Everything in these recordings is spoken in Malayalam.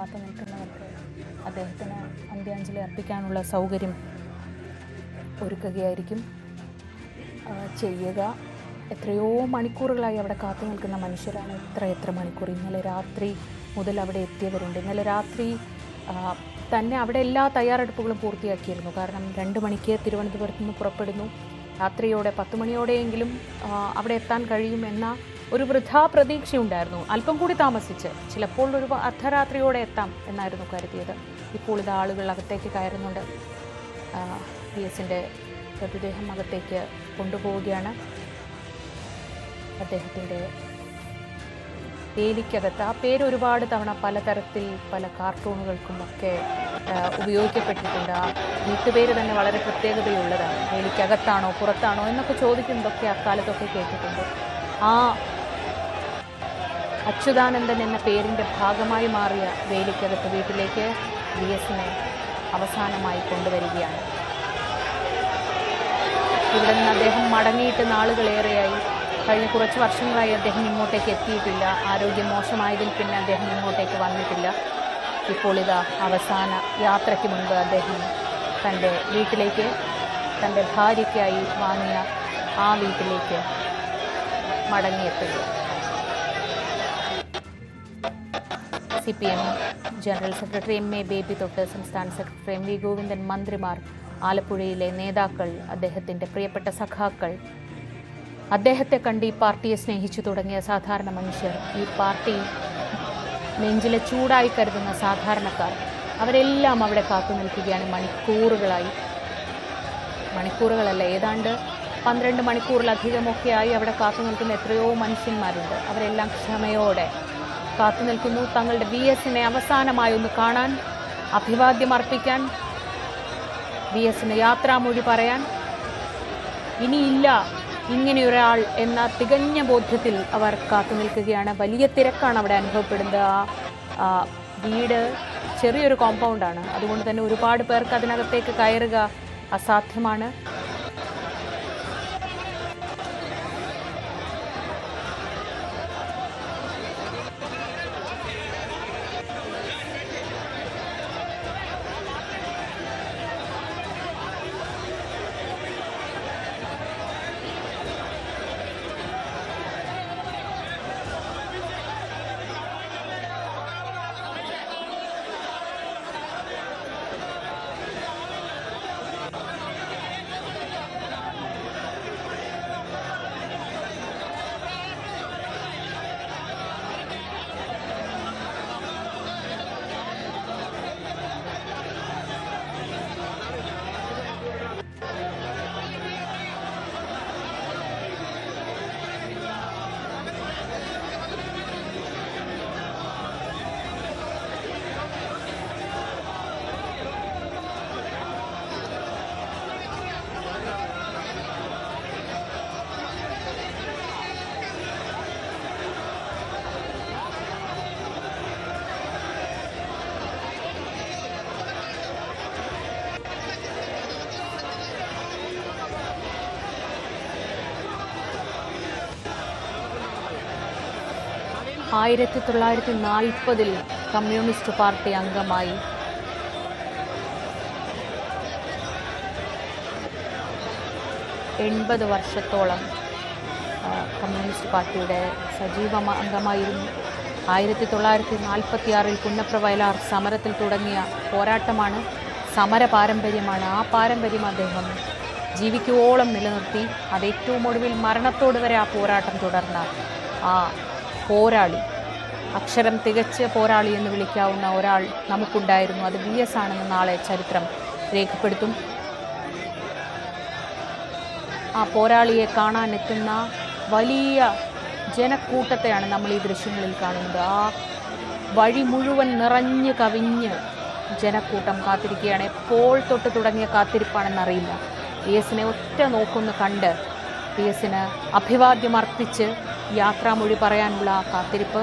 കാത്തു നിൽക്കുന്നവർക്ക് അദ്ദേഹത്തിന് അന്ത്യാഞ്ജലി അർപ്പിക്കാനുള്ള സൗകര്യം ഒരുക്കുകയായിരിക്കും ചെയ്യുക. എത്രയോ മണിക്കൂറുകളായി അവിടെ കാത്തു നിൽക്കുന്ന മനുഷ്യരാണ്. എത്ര മണിക്കൂർ. ഇന്നലെ രാത്രി മുതൽ അവിടെ എത്തിയവരുണ്ട്. ഇന്നലെ രാത്രി തന്നെ അവിടെ എല്ലാ തയ്യാറെടുപ്പുകളും പൂർത്തിയാക്കിയിരുന്നു. കാരണം 2 മണിക്ക് തിരുവനന്തപുരത്ത് നിന്ന് പുറപ്പെടുന്നു. രാത്രിയോടെ 10 മണിയോടെയെങ്കിലും അവിടെ എത്താൻ കഴിയുമെന്ന ഒരു വൃഥാ പ്രതീക്ഷയുണ്ടായിരുന്നു. അല്പം കൂടി താമസിച്ച് ചിലപ്പോൾ ഒരു അർദ്ധരാത്രിയോടെ എത്താം എന്നായിരുന്നു കരുതിയത്. ഇപ്പോൾ ഇത് ആളുകൾ അകത്തേക്ക് കയറുന്നുണ്ട്. PS-ൻ്റെ മൃതദേഹം അകത്തേക്ക് കൊണ്ടുപോവുകയാണ്. അദ്ദേഹത്തിൻ്റെ വേലിക്കകത്ത്, ആ പേര് ഒരുപാട് തവണ പലതരത്തിൽ പല കാർട്ടൂണുകൾക്കുമൊക്കെ ഉപയോഗിക്കപ്പെട്ടിട്ടുണ്ട്. ആ വീട്ടുപേര് തന്നെ വളരെ പ്രത്യേകതയുള്ളതാണ്. വേലിക്കകത്താണോ പുറത്താണോ എന്നൊക്കെ ചോദിക്കുന്നതൊക്കെ അക്കാലത്തൊക്കെ കേട്ടിട്ടുണ്ട്. ആ അച്യുതാനന്ദൻ എന്ന പേരിൻ്റെ ഭാഗമായി മാറിയ വേലിക്കകത്ത് വീട്ടിലേക്ക് PS-നെ അവസാനമായി കൊണ്ടുവരികയാണ്. ഇവിടെ നിന്ന് അദ്ദേഹം മടങ്ങിയിട്ട് നാളുകളേറെയായി. കഴിഞ്ഞ കുറച്ച് വർഷങ്ങളായി അദ്ദേഹം ഇങ്ങോട്ടേക്ക് എത്തിയിട്ടില്ല. ആരോഗ്യം മോശമായതിൽ പിന്നെ അദ്ദേഹം ഇങ്ങോട്ടേക്ക് വന്നിട്ടില്ല. ഇപ്പോൾ ഇതാ അവസാന യാത്രയ്ക്ക് മുൻപ് അദ്ദേഹം തൻ്റെ വീട്ടിലേക്ക്, തൻ്റെ ഭാര്യയ്ക്കായി വാങ്ങിയ ആ വീട്ടിലേക്ക് മടങ്ങിയെത്തുക. CPM general secretary MA baby തൊട്ട് സംസ്ഥാന സെക്രട്ടറി MV ഗോവിന്ദൻ, മന്ത്രിമാർ, ആലപ്പുഴയിലെ നേതാക്കൾ, അദ്ദേഹത്തിൻ്റെ പ്രിയപ്പെട്ട സഖാക്കൾ, അദ്ദേഹത്തെ കണ്ട് ഈ പാർട്ടിയെ സ്നേഹിച്ചു തുടങ്ങിയ സാധാരണ മനുഷ്യർ, ഈ പാർട്ടി നെഞ്ചിലെ ചൂടായി കരുതുന്ന സാധാരണക്കാർ, അവരെല്ലാം അവിടെ കാത്തു നിൽക്കുകയാണ് മണിക്കൂറുകളല്ല, ഏതാണ്ട് 12 മണിക്കൂറിലധികമൊക്കെയായി അവിടെ കാത്തു നിൽക്കുന്ന എത്രയോ മനുഷ്യന്മാരുണ്ട്. അവരെല്ലാം ക്ഷമയോടെ കാത്തു നിൽക്കുന്നു. തങ്ങളുടെ PS-നെ അവസാനമായി ഒന്ന് കാണാൻ, അഭിവാദ്യം അർപ്പിക്കാൻ, PS-ന് യാത്രാമൊഴി പറയാൻ. ഇനിയില്ല ഇങ്ങനെയൊരാൾ എന്ന തികഞ്ഞ ബോധ്യത്തിൽ അവർ കാത്തു നിൽക്കുകയാണ്. വലിയ തിരക്കാണ് അവിടെ അനുഭവപ്പെടുന്നത്. ആ വീട് ചെറിയൊരു കോമ്പൗണ്ടാണ്. അതുകൊണ്ട് തന്നെ ഒരുപാട് പേർക്ക് അതിനകത്തേക്ക് കയറുക അസാധ്യമാണ്. ആയിരത്തി 1940 കമ്മ്യൂണിസ്റ്റ് പാർട്ടി അംഗമായി, 80 വർഷത്തോളം കമ്മ്യൂണിസ്റ്റ് പാർട്ടിയുടെ സജീവ അംഗമായിരുന്നു. 1946 പുന്നപ്ര വയലാർ സമരത്തിൽ തുടങ്ങിയ പോരാട്ടമാണ്, സമര പാരമ്പര്യമാണ്. ആ പാരമ്പര്യം അദ്ദേഹം ജീവിക്കുവോളം നിലനിർത്തി. അത് ഏറ്റവും ഒടുവിൽ മരണത്തോട് വരെ ആ പോരാട്ടം തുടർന്ന ആ പോരാളി, അക്ഷരം തികച്ച് പോരാളി എന്ന് വിളിക്കാവുന്ന ഒരാൾ നമുക്കുണ്ടായിരുന്നു. അത് PS ആണെന്ന് നാളെ ചരിത്രം രേഖപ്പെടുത്തും. ആ പോരാളിയെ കാണാനെത്തുന്ന വലിയ ജനക്കൂട്ടത്തെയാണ് നമ്മൾ ഈ ദൃശ്യങ്ങളിൽ കാണുന്നത്. ആ വഴി മുഴുവൻ നിറഞ്ഞ് കവിഞ്ഞ് ജനക്കൂട്ടം കാത്തിരിക്കുകയാണ്. എപ്പോൾ തൊട്ട് തുടങ്ങിയ കാത്തിരിപ്പാണെന്നറിയില്ല. PS-നെ ഒറ്റ നോക്കൊന്ന് കണ്ട് PS-ന് അഭിവാദ്യം അർപ്പിച്ച് യാത്രാമൊഴി പറയാനുള്ള ആ കാത്തിരിപ്പ്,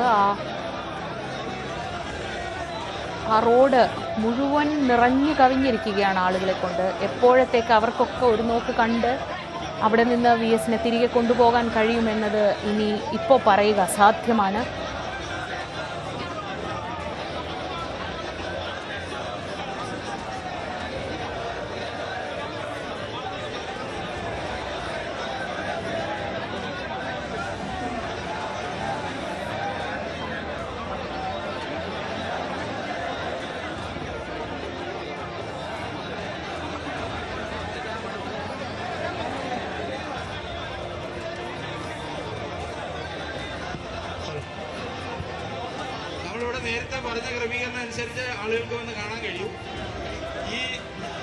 ആ റോഡ് മുഴുവൻ നിറഞ്ഞു കവിഞ്ഞിരിക്കുകയാണ് ആളുകളെ കൊണ്ട്. എപ്പോഴത്തേക്ക് അവർക്കൊക്കെ ഒരു നോക്ക് കണ്ട് അവിടെ നിന്ന് PS-നെ തിരികെ കൊണ്ടുപോകാൻ കഴിയുമെന്നത് ഇപ്പോൾ പറയുക അസാധ്യമാണ്. പറഞ്ഞ ക്രമീകരണം അനുസരിച്ച് ആളുകൾക്ക് വന്ന് കാണാൻ കഴിയും. ഈ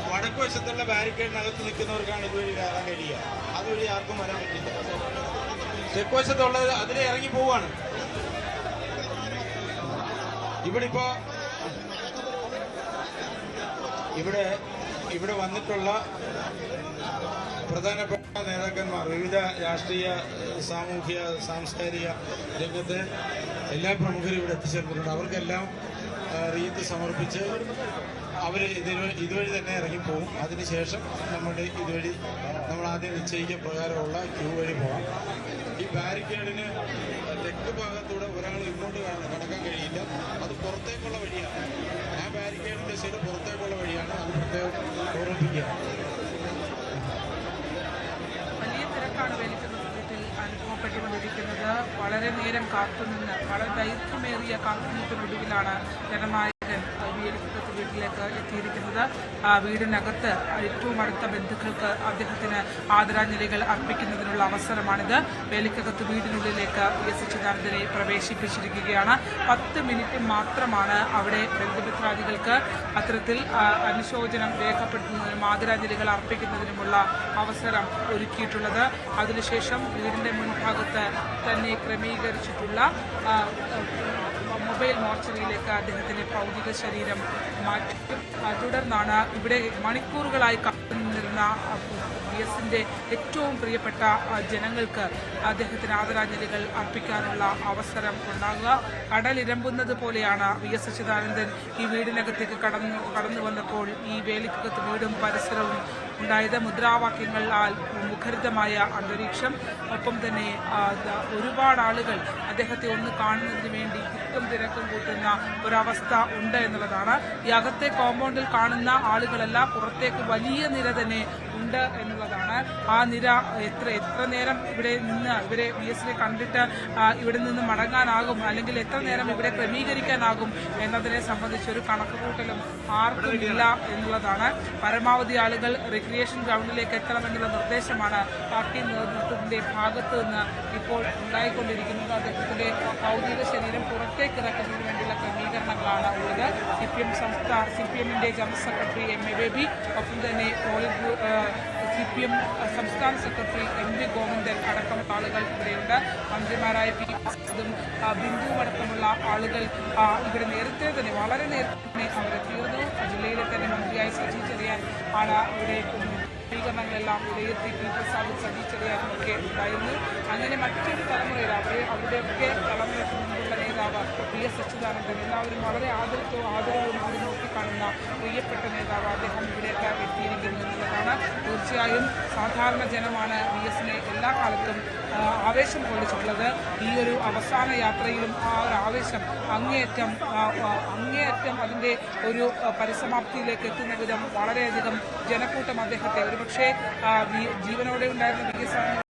വടക്ക് വശത്തുള്ള ബാരിക്കേഡിനകത്ത് നിൽക്കുന്നവർക്കാണ് ഇതുവഴി കയറാൻ കഴിയുക. അതുവഴി ആർക്കും വരാൻ പറ്റില്ല. തെക്ക് വശത്തുള്ളത് അതിലെ ഇറങ്ങി പോവാണ്. ഇവിടെ വന്നിട്ടുള്ള പ്രധാനപ്പെട്ട നേതാക്കന്മാർ, വിവിധ രാഷ്ട്രീയ, സാമൂഹ്യ, സാംസ്കാരിക രംഗത്തെ എല്ലാ പ്രമുഖരും ഇവിടെ എത്തിച്ചേർന്നിട്ടുണ്ട്. അവർക്കെല്ലാം റീത്ത് സമർപ്പിച്ച് അവർ ഇതുവഴി തന്നെ ഇറങ്ങിപ്പോകും. അതിനുശേഷം നമ്മൾ ആദ്യം നിശ്ചയിച്ച പ്രകാരമുള്ള ക്യൂ വഴി പോകാം. ഈ ബാരിക്കേഡിന് തെക്ക് ഭാഗത്തൂടെ ഒരാൾ ഇങ്ങോട്ട് കടക്കാൻ കഴിയില്ല. അത് പുറത്തേക്കുള്ള വഴിയാണ്. ആ ബാരിക്കേഡിന്റെ സൈഡ് പുറത്തേക്കുള്ള വഴിയാണ്. അത് പ്രത്യേകം ഓർമ്മിപ്പിക്കുക. വലിയ തിരക്കാണ് വേലിക്കകത്തിൽ അനുഭവപ്പെട്ടുകൊണ്ടിരിക്കുന്നത്. വളരെ നേരം കാത്തുനിന്ന്, വളരെ ദൈർഘ്യമേറിയ കാത്തുനിൽപ്പിനൊടുവിലാണ് ജനനായകൻ വേലിക്കകത്ത് വീട്ടിലേക്ക് എത്തിയിരിക്കുന്നത്. വീടിനകത്ത് ഏറ്റവും അടുത്ത ബന്ധുക്കൾക്ക് അദ്ദേഹത്തിന് ആദരാഞ്ജലികൾ അർപ്പിക്കുന്നതിനുള്ള അവസരമാണിത്. വേലിക്കകത്ത് വീടിനുള്ളിലേക്ക് വി.എസ്. അച്യുതാനന്ദനെ പ്രവേശിപ്പിച്ചിരിക്കുകയാണ്. 10 മിനിറ്റ് മാത്രമാണ് അവിടെ ബന്ധുമിത്രാദികൾക്ക് അത്തരത്തിൽ അനുശോചനം രേഖപ്പെടുത്തുന്നതിനും ആദരാഞ്ജലികൾ അർപ്പിക്കുന്നതിനുമുള്ള അവസരം ഒരുക്കിയിട്ടുള്ളത്. അതിനുശേഷം വീടിൻ്റെ മുൻഭാഗത്ത് തന്നെ ക്രമീകരിച്ചിട്ടുള്ള മൊബൈൽ മോർച്ചറിയിലേക്ക് അദ്ദേഹത്തിൻ്റെ ഭൗതിക ശരീരം മാറ്റും. തുടർന്നാണ് ഇവിടെ മണിക്കൂറുകളായി കാത്തുനിന്നിരുന്ന വി.എസിൻ്റെ ഏറ്റവും പ്രിയപ്പെട്ട ജനങ്ങൾക്ക് അദ്ദേഹത്തിന് ആദരാഞ്ജലികൾ അർപ്പിക്കാനുള്ള അവസരം ഉണ്ടാകുക. കടലിരമ്പുന്നത് പോലെയാണ് വി.എസ്. അച്യുതാനന്ദൻ ഈ വീടിനകത്തേക്ക് കടന്നു വന്നപ്പോൾ ഈ വേലിക്കകത്ത് വീടും പരിസരവും ഉണ്ടായത്. മുദ്രാവാക്യങ്ങളാൽ മുഖരിതമായ അന്തരീക്ഷം, ഒപ്പം തന്നെ ഒരുപാട് ആളുകൾ അദ്ദേഹത്തെ ഒന്ന് കാണുന്നതിന് വേണ്ടി തിരക്കും കൂട്ടുന്ന ഒരവസ്ഥ ഉണ്ട് എന്നുള്ളതാണ്. ഈ അകത്തെ കോമ്പൗണ്ടിൽ കാണുന്ന ആളുകളല്ല, പുറത്തേക്ക് വലിയ നിര തന്നെ ഉണ്ട് എന്നുള്ളതാണ്. ആ നിര എത്ര നേരം ഇവരെ വി.എസിനെ കണ്ടിട്ട് ഇവിടെ നിന്ന് മടങ്ങാനാകും, അല്ലെങ്കിൽ എത്ര നേരം ഇവിടെ ക്രമീകരിക്കാനാകും എന്നതിനെ സംബന്ധിച്ചൊരു കണക്കുകൂട്ടലും ആർക്കും ഇല്ല എന്നുള്ളതാണ്. പരമാവധി ആളുകൾ റിക്രിയേഷൻ ഗ്രൗണ്ടിലേക്ക് എത്തണമെന്നുള്ള നിർദ്ദേശമാണ് പാർട്ടി നേതൃത്വത്തിന്റെ ഭാഗത്ത് നിന്ന് ഇപ്പോൾ ഉണ്ടായിക്കൊണ്ടിരിക്കുന്നത്. അദ്ദേഹത്തിന്റെ ഭൗതിക ശരീരം പുറത്തേക്ക് ഇറക്കുന്നതിന് വേണ്ടിയുള്ള ക്രമീകരണങ്ങളാണ് ഉള്ളത്. CPM-ന്റെ ജനറൽ സെക്രട്ടറി M.A. ബേബി, ഒപ്പം തന്നെ CPM സംസ്ഥാന സെക്രട്ടറി M.V. ഗോവിന്ദൻ അടക്കമുള്ള ആളുകൾ ഇവിടെയുണ്ട്. മന്ത്രിമാരായ P. ബിന്ദു അടക്കമുള്ള ആളുകൾ ഇവിടെ നേരത്തെ തന്നെ, വളരെ നേരത്തെ തന്നെ അവരെത്തിയിരുന്നു. ജില്ലയിലെ തന്നെ മന്ത്രിയായ സജി ചെറിയാൻ ആണ് ഇവിടെ ക്രമീകരണങ്ങളെല്ലാം വിലയിരുത്തി. P. പ്രസാദും സജി ചെറിയാനും ഒക്കെ ഉണ്ടായിരുന്നു. അങ്ങനെ മറ്റൊരു തലമുറയിൽ അവരുടെയൊക്കെ തലമുറയ്ക്ക് മുമ്പുള്ള നേതാവ് വി.എസ്. അച്യുതാനന്ദൻ, എല്ലാവരും വളരെ ആദരവോടും കൂടി നോക്കിക്കാണുന്ന പ്രിയപ്പെട്ട നേതാവ്, അദ്ദേഹം ഇവിടേക്ക് എത്തിയിരിക്കുന്നു എന്നുള്ളതാണ്. തീർച്ചയായും സാധാരണ ജനമാണ് വി.എസിനെ എല്ലാ കാലത്തും ആവേശം കൊള്ളിച്ചിട്ടുള്ളത്. ഈ ഒരു അവസാന യാത്രയിലും ആ ഒരു ആവേശം അങ്ങേയറ്റം അതിൻ്റെ ഒരു പരിസമാപ്തിയിലേക്ക് എത്തുന്ന വിധം വളരെയധികം ജനക്കൂട്ടം അദ്ദേഹത്തെ, ഒരുപക്ഷെ ജീവനോടെ ഉണ്ടായിരുന്ന വി.എസ്.